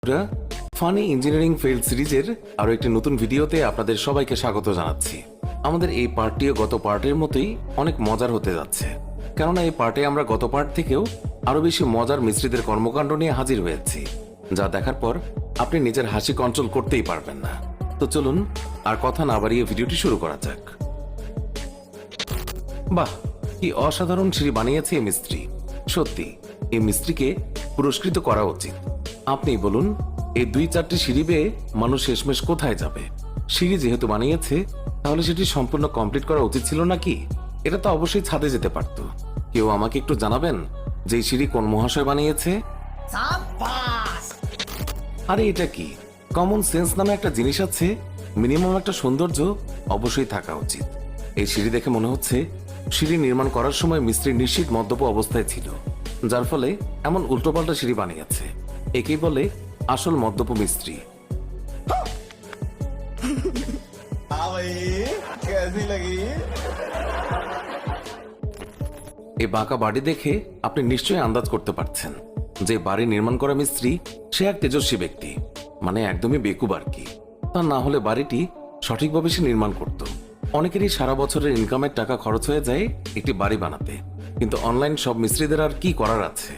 বন্ধুরা, funny engineering fail সিরিজের আরো একটি নতুন ভিডিওতে আপনাদের সবাইকে স্বাগত জানাচ্ছি। আমাদের এই পার্টটিও গত পার্টের মতোই অনেক মজার হতে যাচ্ছে, কেননা এই পার্টে আমরা গত পার্ট থেকেও আরো বেশি মজার মিস্ত্রিদের কর্মকাণ্ড নিয়ে হাজির হয়েছি, যা দেখার পর আপনি নিজের হাসি কন্ট্রোল করতেই পারবেন না। তো চলুন আর কথা না বাড়িয়ে ভিডিওটি শুরু করা যাক। বাহ, কি অসাধারণ সিঁড়ি বানিয়েছে এই মিস্ত্রি। সত্যি এই মিস্ত্রিকে পুরস্কৃত করা উচিত। আপনি বলুন, এই 2-4টি সিঁড়ি বেয়ে মানুষ শেষমেশ কোথায় যাবে? সিঁড়ি যেহেতু বানিয়েছে, তাহলে সেটি সম্পূর্ণ কমপ্লিট করা উচিত ছিল নাকি? এটা তো অবশ্যই ছাদে যেতে পারত। কেউ আমাকে একটু জানাবেন যে এই সিঁড়ি কোন মহাশয় বানিয়েছে? আরে এটা কি? কমন সেন্স নামে একটা জিনিস আছে, মিনিমাম একটা সৌন্দর্য অবশ্যই থাকা উচিত। এই সিঁড়ি দেখে মনে হচ্ছে সিঁড়ি নির্মাণ করার সময় মিস্ত্রি নিশ্চিত মদ্যপ অবস্থায় ছিল, যার ফলে এমন উল্টোপাল্টা সিঁড়ি বানিয়েছে। একেই বলে আসল মদ্যপ মিস্ত্রি। এই বাঁকা বাড়ি দেখে আপনি নিশ্চয়ই আন্দাজ করতে পারছেন যে বাড়ি নির্মাণ করা মিস্ত্রি সে এক তেজস্বী ব্যক্তি, মানে একদমই বেকুব আর কি। তা না হলে বাড়িটি সঠিকভাবে সে নির্মাণ করত। অনেকেরই সারা বছরের ইনকামের টাকা খরচ হয়ে যায় একটি বাড়ি বানাতে, কিন্তু অনলাইন সব মিস্ত্রিদের আর কি করার আছে?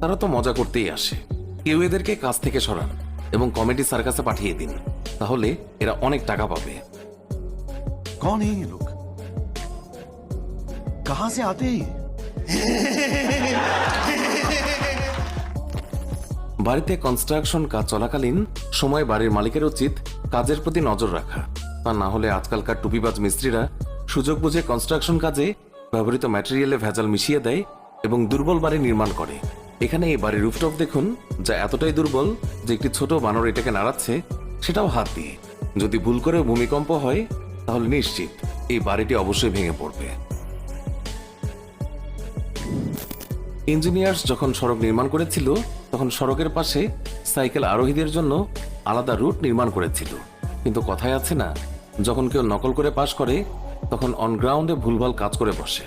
তারা তো মজা করতেই আসে। কেউ এদেরকে কাজ থেকে সরান এবং কমেডি সার্কাসে পাঠিয়ে দিন, তাহলে এরা অনেক টাকা পাবে। कौन है ये लोग? कहां से आते हैं ये? বাড়িতে কনস্ট্রাকশন কাজ চলাকালীন সময় বাড়ির মালিকের উচিত কাজের প্রতি নজর রাখা। তা না হলে আজকালকার টুপিবাজ মিস্ত্রিরা সুযোগ বুঝে কনস্ট্রাকশন কাজে ব্যবহৃত ম্যাটেরিয়ালে ভেজাল মিশিয়ে দেয় এবং দুর্বল বাড়ি নির্মাণ করে। এখানে এই বাড়ির রুফটপ দেখুন, যা এতটাই দুর্বল যে একটি ছোট বানর এটাকে নাড়াচ্ছে, সেটাও হাত দিয়ে। যদি ভুল করে ভূমিকম্প হয় তাহলে নিশ্চিত এই বাড়িটি অবশ্যই ভেঙে পড়বে। ইঞ্জিনিয়ার্স যখন সড়ক নির্মাণ করেছিল, তখন সড়কের পাশে সাইকেল আরোহীদের জন্য আলাদা রুট নির্মাণ করেছিল। কিন্তু কথায় আছে না, যখন কেউ নকল করে পাশ করে, তখন অনগ্রাউন্ডে ভুলভাল কাজ করে বসে।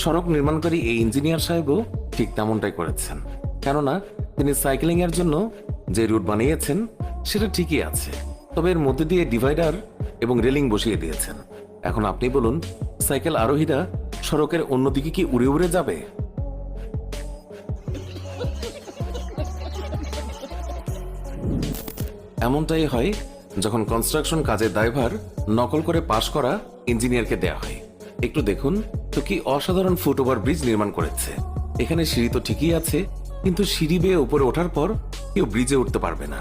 সড়ক নির্মাণকারী এই ইঞ্জিনিয়ার সাহেবও ঠিক তেমনটাই করেছেন, কেননা তিনি সাইকেলিং এর জন্য যে রুট বানিয়েছেন সেটা ঠিকই আছে, তবে এর মধ্যে দিয়ে ডিভাইডার এবং রেলিং বসিয়ে দিয়েছেন। এখন আপনি বলুন, সাইকেল আরোহীরা সড়কের অন্যদিকে কি উড়ে উড়ে যাবে? এমনটাই হয় যখন কনস্ট্রাকশন কাজের দায়ভার নকল করে পাশ করা ইঞ্জিনিয়ারকে দেয়া হয়। একটু দেখুন তো, কি অসাধারণ ফুটওভার ব্রিজ নির্মাণ করেছে। এখানে সিঁড়ি তো ঠিকই আছে, কিন্তু সিঁড়ি বেয়ে উপরে ওঠার পর কেউ ব্রিজে উঠতে পারবে না।